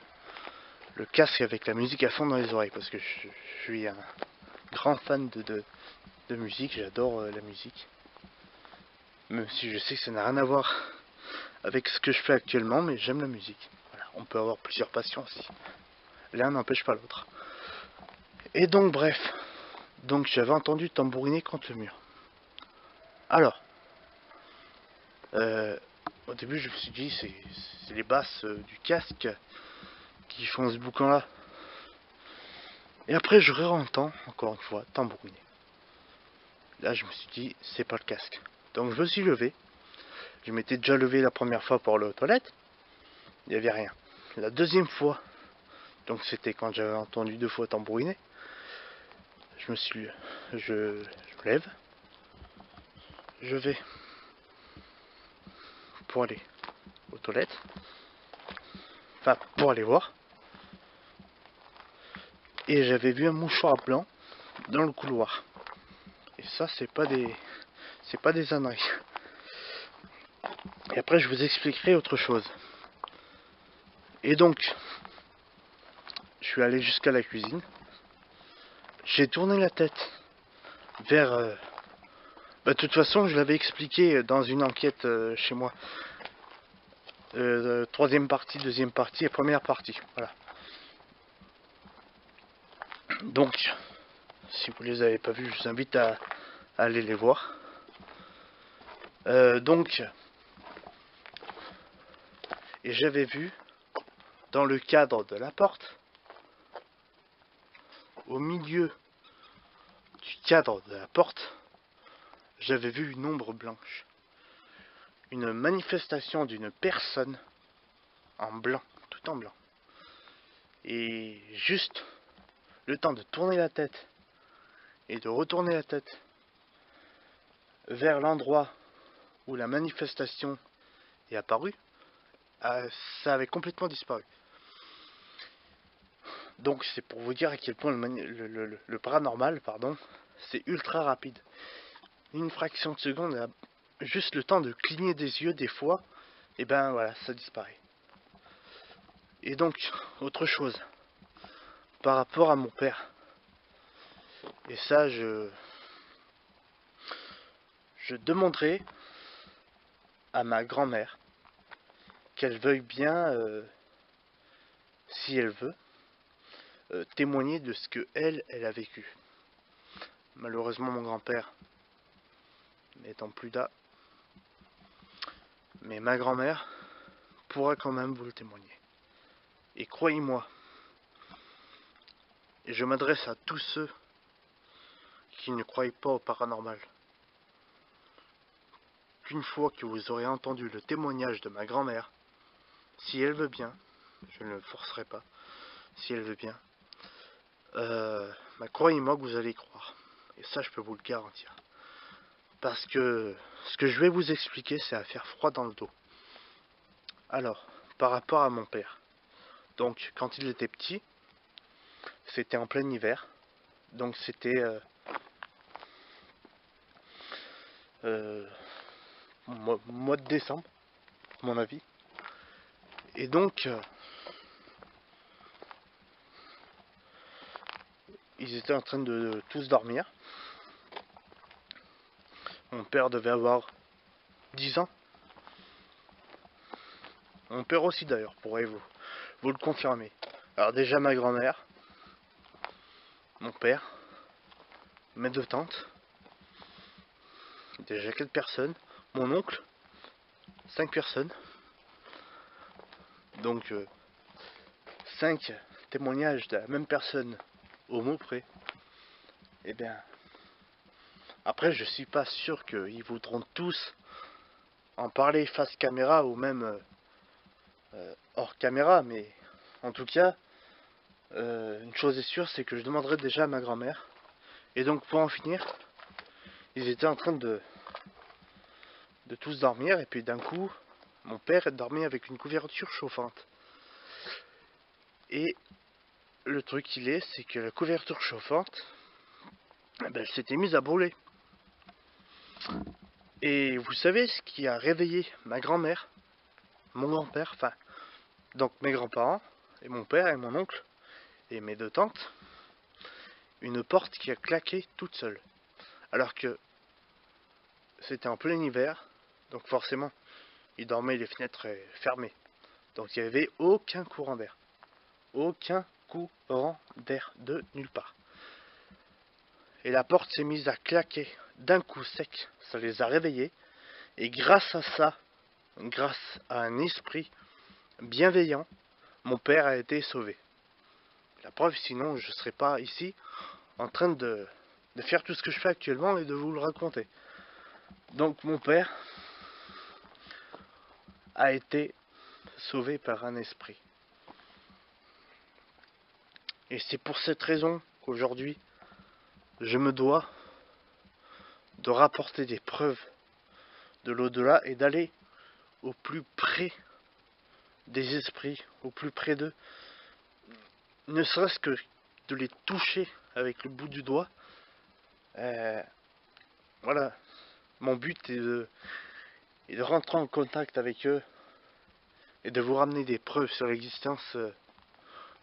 casque avec la musique à fond dans les oreilles, parce que je suis un grand fan de musique, j'adore la musique. Même si je sais que ça n'a rien à voir avec ce que je fais actuellement, mais j'aime la musique. Voilà, on peut avoir plusieurs passions aussi. L'un n'empêche pas l'autre. Et donc bref, donc j'avais entendu tambouriner contre le mur. Alors, au début je me suis dit c'est les basses du casque qui font ce boucan là. Et après je réentends encore une fois tambouriner. Là je me suis dit c'est pas le casque. Donc je me suis levé. Je m'étais déjà levé la première fois pour aller aux toilettes. Il n'y avait rien. La deuxième fois, donc c'était quand j'avais entendu 2 fois tambouriner. Je me lève. Je vais pour aller aux toilettes. Enfin, pour aller voir. Et j'avais vu un mouchoir blanc dans le couloir. Et ça, c'est pas des âneries. Et après, je vous expliquerai autre chose. Et donc, je suis allé jusqu'à la cuisine. J'ai tourné la tête vers... de toute façon, je l'avais expliqué dans une enquête chez moi. 3e partie, 2e partie et première partie. Voilà. Donc, si vous les avez pas vus, je vous invite à aller les voir. Donc, et j'avais vu dans le cadre de la porte, au milieu du cadre de la porte, j'avais vu une ombre blanche. Une manifestation d'une personne en blanc, tout en blanc. Et juste le temps de tourner la tête et de retourner la tête vers l'endroit où la manifestation est apparue, ça avait complètement disparu. Donc c'est pour vous dire à quel point le paranormal, pardon, c'est ultra rapide. Une fraction de seconde, juste le temps de cligner des yeux des fois, et ben voilà, ça disparaît. Et donc, autre chose, par rapport à mon père, et ça je je demanderai à ma grand-mère qu'elle veuille bien, si elle veut, témoigner de ce que elle a vécu. Malheureusement, mon grand-père n'étant plus là, mais ma grand-mère pourra quand même vous le témoigner. Et croyez-moi, et je m'adresse à tous ceux qui ne croient pas au paranormal, qu'une fois que vous aurez entendu le témoignage de ma grand-mère, si elle veut bien, je ne le forcerai pas, si elle veut bien, croyez-moi que vous allez y croire. Et ça, je peux vous le garantir. Parce que ce que je vais vous expliquer, c'est à faire froid dans le dos. Alors, par rapport à mon père. Donc, quand il était petit, c'était en plein hiver. Donc, c'était mois de décembre, à mon avis. Et donc, ils étaient en train de tous dormir. Mon père devait avoir 10 ans. Mon père aussi d'ailleurs, pourrez-vous le confirmer. Alors déjà ma grand-mère, mon père, mes deux tantes, déjà 4 personnes, mon oncle, 5 personnes. Donc 5 témoignages de la même personne au mot près. Eh bien, après je suis pas sûr qu'ils voudront tous en parler face caméra ou même hors caméra, mais en tout cas, une chose est sûre, c'est que je demanderai déjà à ma grand-mère. Et donc pour en finir, ils étaient en train de tous dormir, et puis d'un coup, mon père dormait avec une couverture chauffante. Et le truc c'est que la couverture chauffante, elle s'était mise à brûler. Et vous savez ce qui a réveillé ma grand-mère, mon grand-père, enfin, donc mes grands-parents, et mon père et mon oncle, et mes deux tantes, une porte qui a claqué toute seule. Alors que c'était en plein hiver, donc forcément, ils dormaient les fenêtres fermées. Donc il n'y avait aucun courant d'air. Aucun courant d'air de nulle part. Et la porte s'est mise à claquer d'un coup sec. Ça les a réveillés. Et grâce à ça, grâce à un esprit bienveillant, mon père a été sauvé. La preuve, sinon je ne serais pas ici en train de faire tout ce que je fais actuellement et de vous le raconter. Donc mon père a été sauvé par un esprit. Et c'est pour cette raison qu'aujourd'hui, je me dois de rapporter des preuves de l'au-delà et d'aller au plus près des esprits, au plus près d'eux, ne serait-ce que de les toucher avec le bout du doigt. Voilà, mon but est de rentrer en contact avec eux et de vous ramener des preuves sur l'existence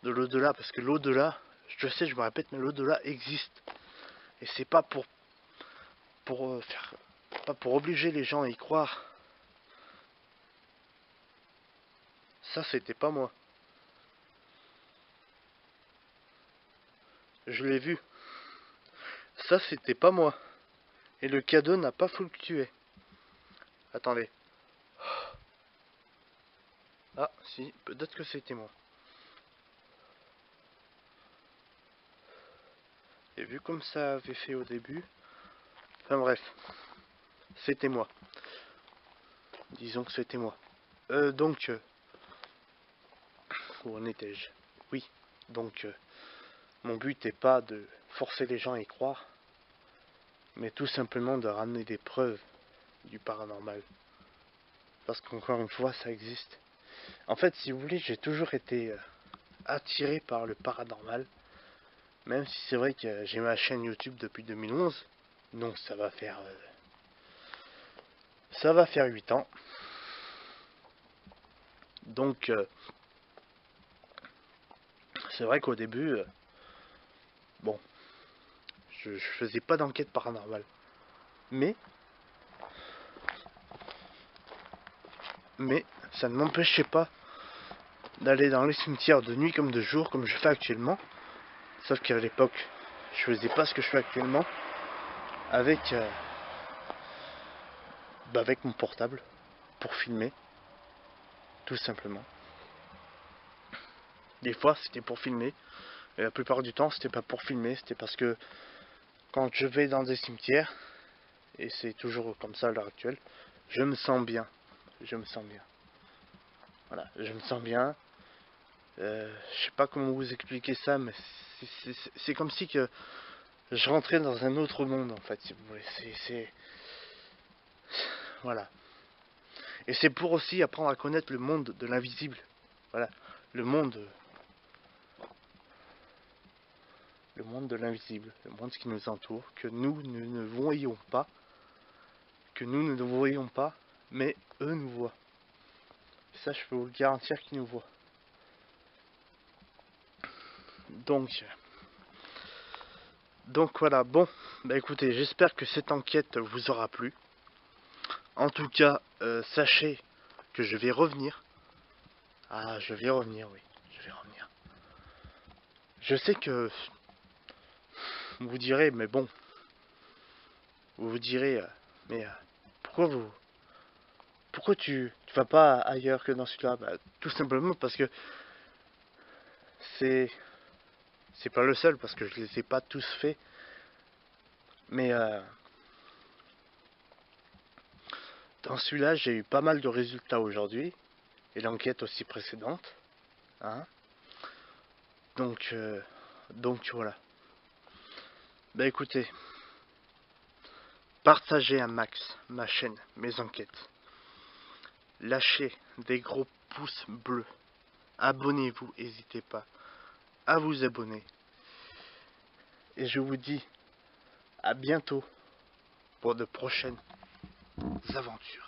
de l'au-delà, parce que l'au-delà, je sais, je me répète, mais l'au-delà existe. Et c'est pas pour pas pour obliger les gens à y croire. Ça, c'était pas moi. Je l'ai vu. Ça, c'était pas moi. Et le cadeau n'a pas fluctué. Attendez. Ah, si, peut-être que c'était moi. Et vu comme ça avait fait au début. Enfin bref. C'était moi. Disons que c'était moi. Donc. Où en étais-je? Oui. Donc. Mon but n'est pas de forcer les gens à y croire. Mais tout simplement de ramener des preuves du paranormal. Parce qu'encore une fois, ça existe. En fait, si vous voulez, j'ai toujours été attiré par le paranormal. Même si c'est vrai que j'ai ma chaîne YouTube depuis 2011. Donc ça va faire 8 ans. Donc c'est vrai qu'au début, bon, je faisais pas d'enquête paranormale. Mais Mais ça ne m'empêchait pas d'aller dans les cimetières de nuit comme de jour, comme je fais actuellement. Sauf qu'à l'époque, je faisais pas ce que je fais actuellement avec, avec mon portable pour filmer, tout simplement. Des fois, c'était pour filmer, et la plupart du temps, c'était pas pour filmer, c'était parce que quand je vais dans des cimetières, et c'est toujours comme ça à l'heure actuelle, je me sens bien. Je me sens bien. Voilà, je me sens bien. Je sais pas comment vous expliquer ça, mais c'est comme si que je rentrais dans un autre monde, en fait, si vous voulez. Voilà. Et c'est pour aussi apprendre à connaître le monde de l'invisible. Voilà. Le monde de l'invisible. Le monde qui nous entoure. Que nous ne voyons pas. Que nous ne voyons pas. Mais eux nous voient. Et ça, je peux vous le garantir qu'ils nous voient. Donc voilà. Bon. Bah écoutez, j'espère que cette enquête vous aura plu. En tout cas, sachez que je vais revenir. Ah, je vais revenir, oui. Je vais revenir. Je sais que vous direz, mais bon. Vous vous direz, mais pourquoi tu vas pas ailleurs que dans celui-là? Bah, tout simplement parce que c'est pas le seul, parce que je les ai pas tous faits. Mais dans celui-là, j'ai eu pas mal de résultats aujourd'hui. Et l'enquête aussi précédente. Hein, donc voilà. Bah écoutez, partagez un max ma chaîne, mes enquêtes. Lâchez des gros pouces bleus. Abonnez-vous, n'hésitez pas à vous abonner. Et je vous dis à bientôt pour de prochaines aventures.